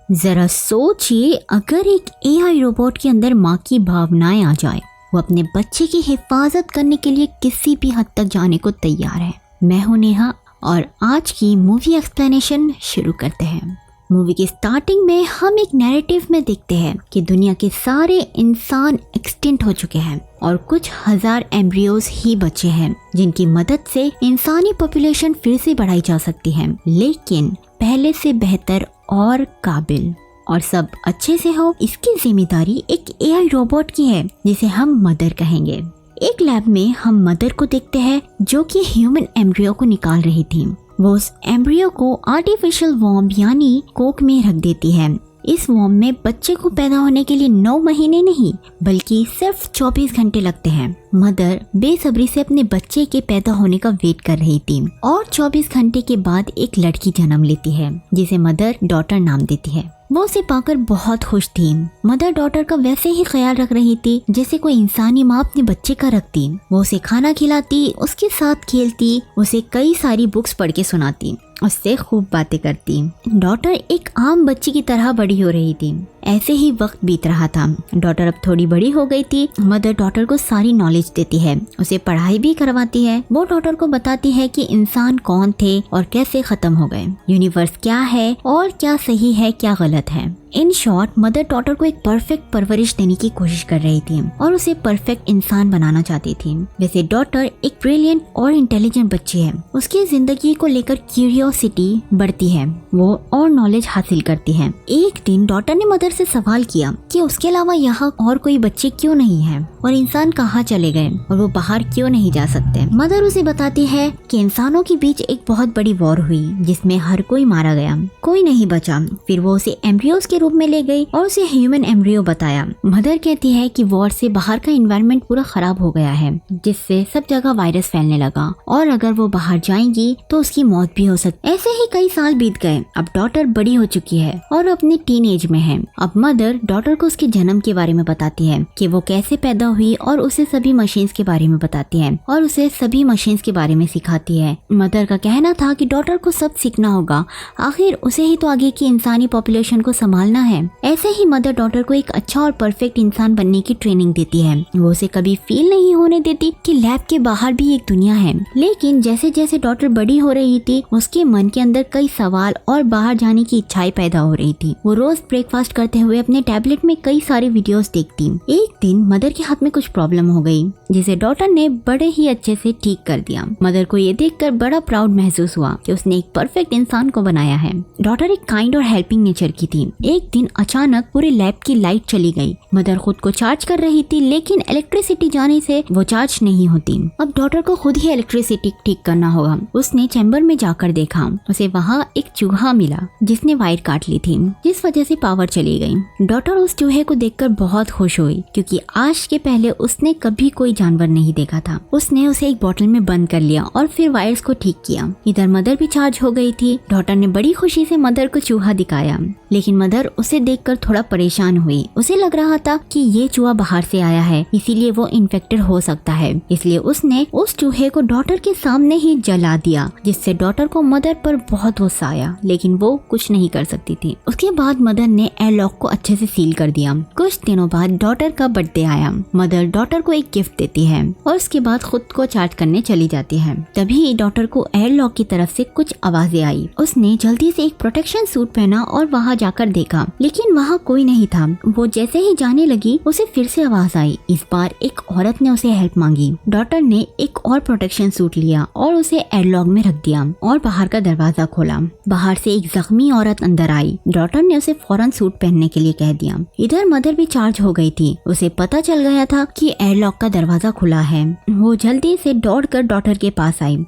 जरा सोचिए, अगर एक एआई रोबोट के अंदर माँ की भावनाएं आ जाए, वो अपने बच्चे की हिफाजत करने के लिए किसी भी हद तक जाने को तैयार है। मैं हूं नेहा और आज की मूवी एक्सप्लेनेशन शुरू करते हैं। मूवी की स्टार्टिंग में हम एक नैरेटिव में देखते हैं कि दुनिया के सारे इंसान एक्सटिंक्ट हो चुके हैं और कुछ हजार एम्ब्रियोज ही बचे हैं जिनकी मदद से इंसानी पॉपुलेशन फिर से बढ़ाई जा सकती है, लेकिन पहले से बेहतर और काबिल। और सब अच्छे से हो, इसकी जिम्मेदारी एक एआई रोबोट की है जिसे हम मदर कहेंगे। एक लैब में हम मदर को देखते हैं जो कि ह्यूमन एम्ब्रियो को निकाल रही थी। वो उस एम्ब्रियो को आर्टिफिशियल वॉर्म यानी कोक में रख देती है। इस वॉर्म में बच्चे को पैदा होने के लिए 9 महीने नहीं बल्कि सिर्फ 24 घंटे लगते हैं। मदर बेसब्री से अपने बच्चे के पैदा होने का वेट कर रही थी और 24 घंटे के बाद एक लड़की जन्म लेती है जिसे मदर डॉटर नाम देती है। वो उसे पाकर बहुत खुश थी। मदर डॉटर का वैसे ही ख्याल रख रही थी जैसे कोई इंसानी माँ अपने बच्चे का रखती। वो उसे खाना खिलाती, उसके साथ खेलती, उसे कई सारी बुक्स पढ़ के सुनाती, उससे खूब बातें करती। डॉटर एक आम बच्ची की तरह बड़ी हो रही थी। ऐसे ही वक्त बीत रहा था। डॉटर अब थोड़ी बड़ी हो गई थी। मदर डॉटर को सारी नॉलेज देती है, उसे पढ़ाई भी करवाती है। वो डॉटर को बताती है कि इंसान कौन थे और कैसे खत्म हो गए, यूनिवर्स क्या है और क्या सही है क्या गलत है। इन शॉर्ट, मदर डॉटर को एक परफेक्ट परवरिश देने की कोशिश कर रही थी और उसे परफेक्ट इंसान बनाना चाहती थी। वैसे डॉटर एक ब्रिलियंट और इंटेलिजेंट बच्ची है। उसकी जिंदगी को लेकर क्यूरियोसिटी बढ़ती है, वो और नॉलेज हासिल करती है। एक दिन डॉटर ने मदर से सवाल किया कि उसके अलावा यहाँ और कोई बच्चे क्यों नहीं है और इंसान कहाँ चले गए और वो बाहर क्यों नहीं जा सकते। मदर उसे बताती है कि इंसानों के बीच एक बहुत बड़ी वॉर हुई जिसमें हर कोई मारा गया, कोई नहीं बचा। फिर वो उसे एम्ब्रियोज के रूप में ले गई और उसे ह्यूमन एम्ब्रियो बताया। मदर कहती है कि वॉर से बाहर का एनवायरनमेंट पूरा खराब हो गया है जिससे सब जगह वायरस फैलने लगा और अगर वो बाहर जाएंगी तो उसकी मौत भी हो सकती। ऐसे ही कई साल बीत गए। अब डॉटर बड़ी हो चुकी है और अपने टीन एज में है। अब मदर डॉटर को उसके जन्म के बारे में बताती है कि वो कैसे पैदा हुई और उसे सभी मशीन्स के बारे में बताती है और उसे सभी मशीन्स के बारे में सिखाती है। मदर का कहना था कि डॉटर को सब सीखना होगा, आखिर उसे ही तो आगे की इंसानी पॉपुलेशन को संभालना है। ऐसे ही मदर डॉटर को एक अच्छा और परफेक्ट इंसान बनने की ट्रेनिंग देती है। वो उसे कभी फील नहीं होने देती कि लैब के बाहर भी एक दुनिया है। लेकिन जैसे जैसे डॉटर बड़ी हो रही थी, उसके मन के अंदर कई सवाल और बाहर जाने की इच्छाएं पैदा हो रही थी। वो रोज ब्रेकफास्ट करते हुए अपने टैबलेट में कई सारी वीडियोस देखती। एक दिन मदर के हाथ में कुछ प्रॉब्लम हो गई जिसे डॉटर ने बड़े ही अच्छे से ठीक कर दिया। मदर को ये देखकर बड़ा प्राउड महसूस हुआ कि उसने एक परफेक्ट इंसान को बनाया है। डॉटर एक काइंड और हेल्पिंग नेचर की थी। एक दिन अचानक पूरे लैब की लाइट चली गई। मदर खुद को चार्ज कर रही थी लेकिन इलेक्ट्रिसिटी जाने से वो चार्ज नहीं होती। अब डॉटर को खुद ही इलेक्ट्रिसिटी ठीक करना होगा। उसने चैम्बर में जाकर देखा, उसे वहाँ एक चूहा मिला जिसने वायर काट ली थी जिस वजह से पावर चली गई। डॉटर उस चूहे को देखकर बहुत खुश हुई क्योंकि आज के पहले उसने कभी कोई जानवर नहीं देखा था। उसने उसे एक बोतल में बंद कर लिया और फिर वायर्स को ठीक किया। इधर मदर भी चार्ज हो गई थी। डॉटर ने बड़ी खुशी से मदर को चूहा दिखाया लेकिन मदर उसे देखकर थोड़ा परेशान हुई। उसे लग रहा था कि ये चूहा बाहर से आया है, इसीलिए वो इन्फेक्टेड हो सकता है। इसलिए उसने उस चूहे को डॉटर के सामने ही जला दिया जिससे डॉटर को मदर पर बहुत गुस्सा आया लेकिन वो कुछ नहीं कर सकती थी। उसके बाद मदर ने एयरलॉक को अच्छे से सील कर दिया। कुछ दिनों बाद डॉटर का बर्थडे आया। मदर डॉटर को एक गिफ्ट देती है और उसके बाद खुद को चार्ज करने चली जाती है। तभी डॉटर को एयरलॉक की तरफ से कुछ आवाजें आई। उसने जल्दी से एक प्रोटेक्शन सूट पहना और वहाँ जाकर देखा लेकिन वहाँ कोई नहीं था। वो जैसे ही जाने लगी उसे फिर से आवाज आई। इस बार एक औरत ने उसे हेल्प मांगी। डॉटर ने एक और प्रोटेक्शन सूट लिया और उसे एयरलॉक में रख दिया और बाहर का दरवाजा खोला। बाहर से एक जख्मी औरत अंदर आई। डॉटर ने उसे फौरन सूट पहनने के लिए कह दिया। इधर मदर भी चार्ज हो गई थी। उसे पता चल गया था कि एयरलॉक का दरवाजा खुला है। वो जल्दी से दौड़कर डॉटर के पास आई।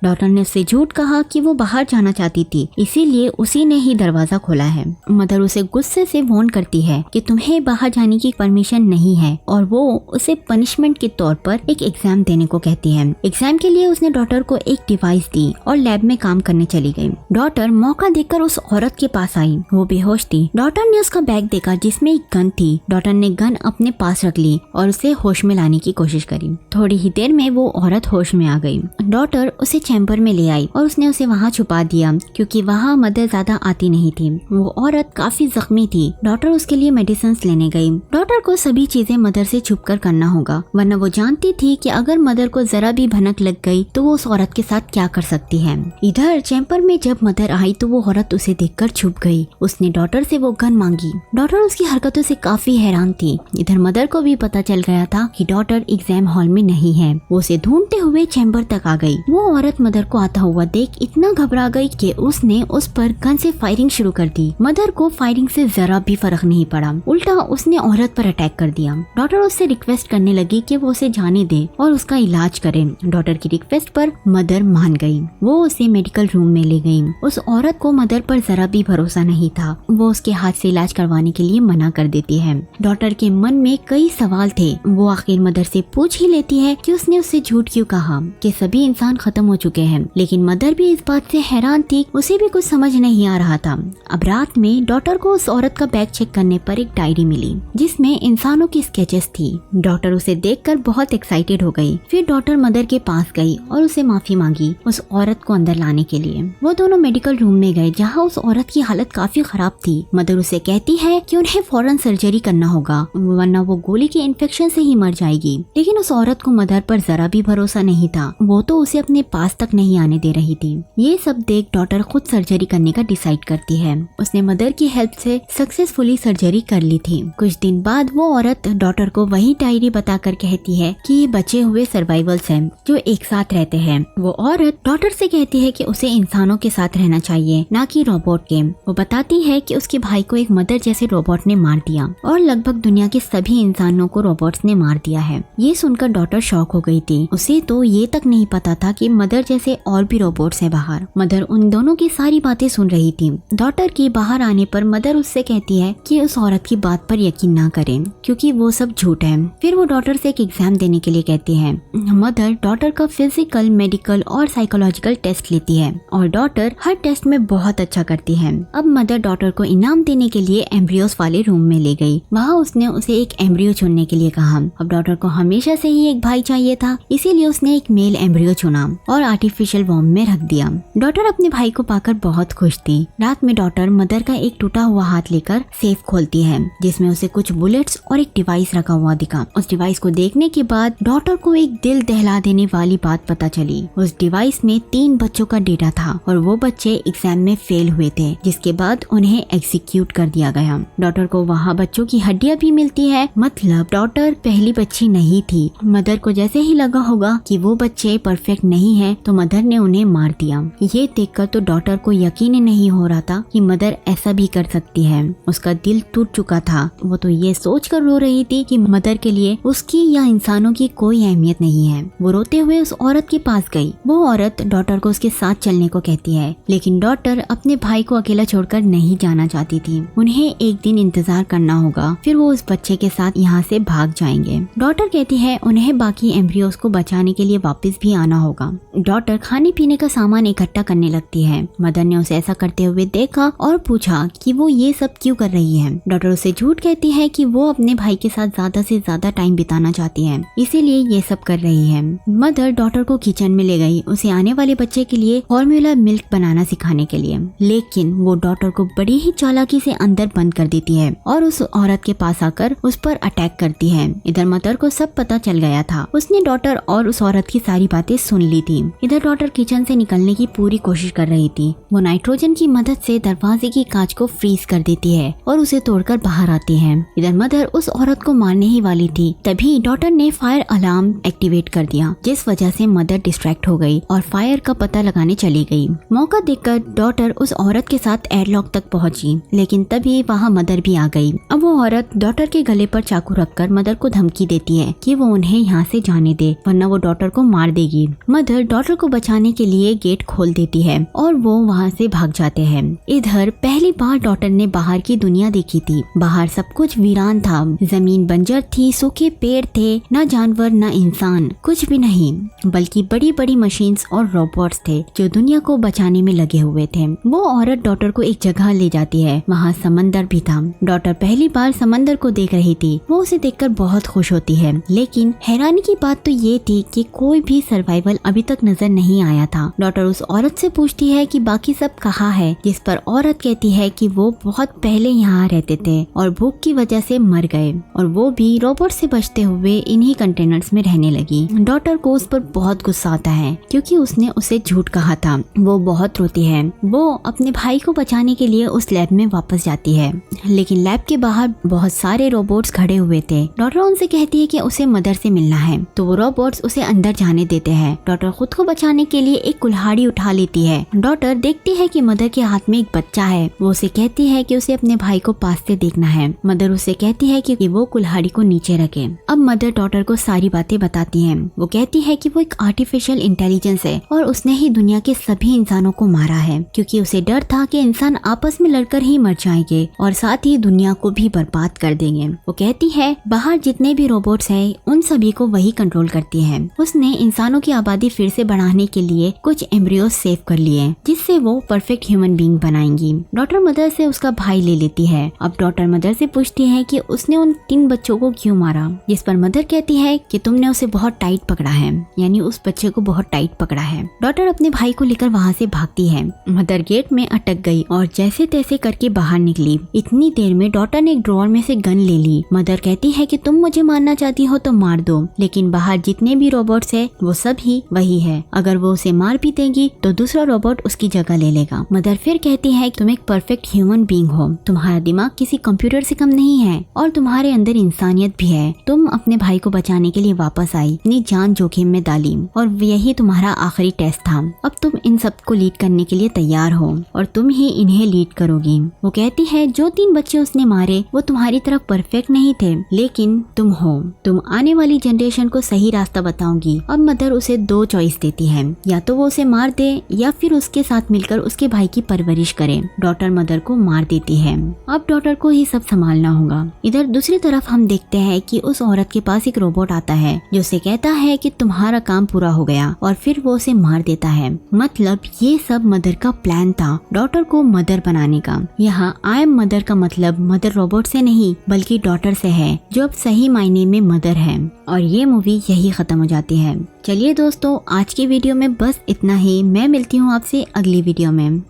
डॉटर ने उससे झूठ कहा कि वो बाहर जाना चाहती थी, इसीलिए उसी ने ही दरवाजा खोला है। मदर उसे गुस्से से वार्न करती है कि तुम्हें बाहर जाने की परमिशन नहीं है और वो उसे पनिशमेंट के तौर पर एक एग्जाम देने को कहती है। एग्जाम के लिए उसने डॉटर को एक डिवाइस दी और लैब में काम करने चली गई। डॉटर मौका देखकर उस औरत के पास आई। वो बेहोश थी। डॉटर ने उसका बैग देखा जिसमें एक गन थी। डॉटर ने गन अपने पास रख ली और उसे होश में लाने की कोशिश करी। थोड़ी ही देर में वो औरत होश में आ गई। डॉटर उसे चैम्बर में ले आई और उसने उसे वहाँ छुपा दिया क्योंकि वहाँ मदर ज्यादा आती नहीं थी। वो औरत काफी जख्मी थी। डॉटर उसके लिए मेडिसिन लेने गई। डॉटर को सभी चीजें मदर से छुपकर करना होगा, वरना वो जानती थी कि अगर मदर को जरा भी भनक लग गई तो वो उस औरत के साथ क्या कर सकती है। इधर चैम्बर में जब मदर आई तो वो औरत उसे देखकर छुप गई। उसने डॉटर से वो गन मांगी। डॉटर उसकी हरकतों से काफी हैरान थी। इधर मदर को भी पता चल गया था कि डॉटर एग्जाम हॉल में नहीं है। वो उसे ढूंढते हुए चैम्बर तक आ गई। वो औरत मदर को आता हुआ देख इतना घबरा गई कि उसने उस पर गन से फायरिंग शुरू कर दी। मदर को फायरिंग से जरा भी फर्क नहीं पड़ा, उल्टा उसने औरत पर अटैक कर दिया। डॉटर उससे रिक्वेस्ट करने लगी कि वो उसे जाने दे और उसका इलाज करे। डॉटर की रिक्वेस्ट पर मदर मान गई। वो उसे मेडिकल रूम में ले गई। उस औरत को मदर पर जरा भी भरोसा नहीं था। वो उसके हाथ से इलाज करवाने के लिए मना कर देती है। डॉटर के मन में कई सवाल थे। वो आखिर मदर से पूछ ही लेती है कि उसने उससे झूठ क्यों कहा कि सभी इंसान खत्म हो चुके हैं। लेकिन मदर भी इस बात से हैरान थी। उसे भी कुछ समझ नहीं आ रहा था। अब रात में डॉटर को उस औरत का बैग चेक करने पर एक डायरी मिली जिसमें इंसानों की स्केचेस थी। डॉटर उसे देखकर बहुत एक्साइटेड हो गई। फिर डॉटर मदर के पास गई और उसे माफी मांगी उस औरत को अंदर लाने के लिए। वो दोनों मेडिकल रूम में गए जहाँ उस औरत की हालत काफी खराब थी। मदर उसे कहती है कि उन्हें फौरन सर्जरी करना होगा वरना वो गोली के इन्फेक्शन से ही मर जाएगी। लेकिन उस औरत को मदर पर जरा भी भरोसा नहीं था। वो तो उसे अपने पास तक नहीं आने दे रही थी। ये सब देख डॉटर खुद सर्जरी करने का डिसाइड करती है। उसने मदर की हेल्प से सक्सेसफुली सर्जरी कर ली थी। कुछ दिन बाद वो औरत डॉटर को वही डायरी बताकर कहती है कि ये बचे हुए सर्वाइवल्स हैं जो एक साथ रहते हैं। वो औरत डॉटर से कहती है कि उसे इंसानों के साथ रहना चाहिए, ना कि रोबोट के। वो बताती है कि उसके भाई को एक मदर जैसे रोबोट ने मार दिया और लगभग दुनिया के सभी इंसानों को रोबोट्स ने मार दिया है। ये सुनकर डॉटर शॉक हो गई थी। उसे तो ये तक नहीं पता था कि मदर जैसे और भी रोबोट्स हैं बाहर। मदर उन दोनों की सारी बातें सुन रही थी। डॉटर के बाहर आने पर मदर उससे कहती है कि उस औरत की बात पर यकीन ना करें क्योंकि वो सब झूठ है। फिर वो डॉटर से एक एग्जाम देने के लिए कहती है। मदर डॉटर का फिजिकल, मेडिकल और साइकोलॉजिकल टेस्ट लेती है और डॉटर हर टेस्ट में बहुत अच्छा करती है। अब मदर डॉटर को इनाम देने के लिए एम्ब्रियोस वाले रूम में ले गई। वहाँ उसने उसे एक एम्ब्रियो चुनने के लिए कहा। अब डॉटर को हमेशा से ही एक भाई चाहिए था, इसीलिए उसने एक मेल एम्ब्रियो चुना और आर्टिफिशियल वॉर्म में रख दिया। डॉटर अपने भाई को पाकर बहुत खुश थी। रात में डॉटर मदर का एक टूटा हुआ हाथ लेकर सेफ खोलती है जिसमें उसे कुछ बुलेट्स और एक डिवाइस रखा हुआ दिखा। उस डिवाइस को देखने के बाद डॉटर को एक दिल दहला देने वाली बात पता चली। उस डिवाइस में 3 बच्चों का डेटा था और वो बच्चे एग्जाम में फेल हुए थे, जिसके बाद उन्हें एग्जीक्यूट कर दिया गया। डॉटर को वहाँ बच्चों की हड्डियां भी मिलती है। मतलब डॉटर पहली बच्ची नहीं थी। मदर को जैसे ही लगा होगा कि वो बच्चे परफेक्ट नहीं है तो मदर ने उन्हें मार दिया। ये देखकर तो डॉटर को यकीन ही नहीं हो रहा था कि मदर ऐसा भी कर सकती है। उसका दिल टूट चुका था। वो तो ये सोच कर रो रही थी कि मदर के लिए उसकी या इंसानों की कोई अहमियत नहीं है। वो रोते हुए उस औरत के पास गई। वो औरत डॉटर को उसके साथ चलने को कहती है, लेकिन डॉटर अपने भाई को अकेला छोड़कर नहीं जाना चाहती थी। उन्हें एक दिन इंतजार करना होगा, फिर वो उस बच्चे के साथ यहाँ से भाग जाएंगे। डॉटर कहती है उन्हें बाकी एम्ब्रियोस को बचाने के लिए वापस भी आना होगा। डॉटर खाने पीने का सामान इकट्ठा करने लगती है। मदर ने उसे ऐसा करते हुए देखा और पूछा कि वो ये सब क्यों कर रही है। डॉटर उसे झूठ कहती है कि वो अपने भाई के साथ ज्यादा से ज्यादा टाइम बिताना चाहती है, इसीलिए ये सब कर रही है। मदर डॉटर को किचन में ले गई उसे आने वाले बच्चे के लिए फॉर्मूला मिल्क बनाना सिखाने के लिए, लेकिन वो डॉटर को बड़ी ही चालाकी से अंदर बंद कर देती है और उस औरत के पास आकर उस पर अटैक करती है। इधर मदर को सब पता चल गया था। उसने डॉटर और उस औरत की सारी बातें सुन ली थी। इधर डॉटर किचन से निकलने की पूरी कोशिश कर रही थी। वो नाइट्रोजन की मदद से दरवाजे की कांच को फ्रीज कर देती है और उसे तोड़कर बाहर आती है। इधर मदर उस औरत को मारने ही वाली थी, तभी डॉटर ने फायर अलार्म एक्टिवेट कर दिया, जिस वजह से मदर डिस्ट्रैक्ट हो गई और फायर का पता लगाने चली गई। मौका देखकर डॉटर उस औरत के साथ एयरलॉक तक पहुंची, लेकिन तभी वहाँ मदर भी आ गई। अब वो औरत डॉटर के गले पर चाकू रखकर मदर को धमकी देती है कि वो उन्हें यहाँ से जाने दे वरना वो डॉटर को मार देगी। मदर डॉटर को बचाने के लिए गेट खोल देती है और वो वहाँ से भाग जाते हैं। इधर पहली बार डॉटर ने बाहर की दुनिया देखी थी। बाहर सब कुछ वीरान था। जमीन बंजर थी, सूखे पेड़ थे, ना जानवर ना इंसान, कुछ भी नहीं, बल्कि बड़ी बड़ी मशीन्स और रोबोट्स थे जो दुनिया को बचाने में लगे हुए थे। वो औरत डॉटर को एक जगह ले जाती है। वहाँ समंदर भी था। डॉटर पहली बार समंदर को देख रही थी। वो उसे देखकर बहुत खुश होती है, लेकिन हैरानी की बात तो ये थी कि कोई भी सर्वाइवल अभी तक नजर नहीं आया था। डॉटर उस औरत से पूछती है कि बाकी सब कहाँ है, जिस पर औरत कहती है कि वो बहुत पहले यहाँ रहते थे और भूख की वजह से मर गए और वो भी रोबोट से बचते हुए इन्हीं कंटेनर्स में रहने लगी। डॉटर को उस पर बहुत गुस्सा आता है क्योंकि उसने उसे झूठ कहा था। वो बहुत रोती है। वो अपने भाई को बचाने के लिए उस लैब में वापस जाती है, लेकिन लैब के बाहर बहुत सारे रोबोट्स खड़े हुए थे। डॉटर उनसे कहती है कि उसे मदर से मिलना है, तो वो रोबोट्स उसे अंदर जाने देते हैं। डॉटर खुद को बचाने के लिए एक कुल्हाड़ी उठा लेती है। डॉटर देखती है कि मदर के हाथ में एक बच्चा है। वो उसे कहती है कि उसे अपने भाई को पास से देखना है। मदर उसे कहती है कि वो कुल्हाड़ी को नीचे रखे। अब मदर डॉटर को सारी बातें बताती है। वो कहती है कि वो एक आर्टिफिशियल इंटेलिजेंस है और उसने ही दुनिया के सभी इंसानों को मारा है क्योंकि उसे डर था कि इंसान आपस में लड़कर ही मर जाएंगे और साथ ही दुनिया को भी बर्बाद कर देंगे। वो कहती है बाहर जितने भी रोबोट्स हैं उन सभी को वही कंट्रोल करती है। उसने इंसानों की आबादी फिर से बढ़ाने के लिए कुछ एम्ब्रियोज सेव कर लिए जिससे वो परफेक्ट ह्यूमन बीइंग बनाएंगी। डॉटर मदर से उसका भाई ले लेती है। अब डॉटर मदर से पूछती है कि उसने उन 3 बच्चों को क्यों मारा, जिस पर मदर कहती है कि तुमने उसे बहुत टाइट पकड़ा है, यानी उस बच्चे को बहुत टाइट पकड़ा है। डॉटर अपने भाई को लेकर वहाँ से भागती है। मदर गेट में अटक गई और जैसे तैसे करके बाहर निकली। इतनी देर में डॉटर ने एक ड्रॉअर में से गन ले ली। मदर कहती है कि तुम मुझे मारना चाहती हो तो मार दो, लेकिन बाहर जितने भी रोबोट्स है वो सब ही वही है। अगर वो उसे मार भी देंगी तो दूसरा रोबोट उसकी जगह ले लेगा। मदर फिर कहती है कि तुम एक परफेक्ट ह्यूमन बीइंग हो, तुम्हारा दिमाग किसी कंप्यूटर से कम नहीं है और तुम्हारे अंदर इंसानियत भी है। तुम अपने भाई को बचाने के लिए वापस आई, अपनी जान जोखिम में डाली और यही तुम्हारा आखिरी टेस्ट था। अब तुम इन सब को लीड करने के लिए तैयार हो और तुम ही इन्हें लीड करोगी। वो कहती है जो 3 बच्चे उसने मारे वो तुम्हारी तरफ परफेक्ट नहीं थे, लेकिन तुम हो। तुम आने वाली जनरेशन को सही रास्ता बताओगी। अब मदर उसे 2 चॉइस देती है, या तो वो उसे मार दे या फिर उसके साथ मिलकर उसके भाई की परवरिश करे। डॉटर मदर को मार देती है। अब डॉटर को ही सब संभालना होगा। इधर दूसरी तरफ हम देखते हैं कि उस औरत के पास एक रोबोट आता है जो उसे कहता है कि तुम्हारा काम पूरा हो गया और फिर वो उसे मार देता है। मतलब ये सब मदर का प्लान था डॉटर को मदर बनाने का। यहाँ आई एम मदर का मतलब मदर रोबोट से नहीं बल्कि डॉटर से है, जो अब सही मायने में मदर है। और ये मूवी यही खत्म हो जाती है। चलिए दोस्तों, आज की वीडियो में बस इतना ही। मैं मिलती हूँ आपसे अगली वीडियो में।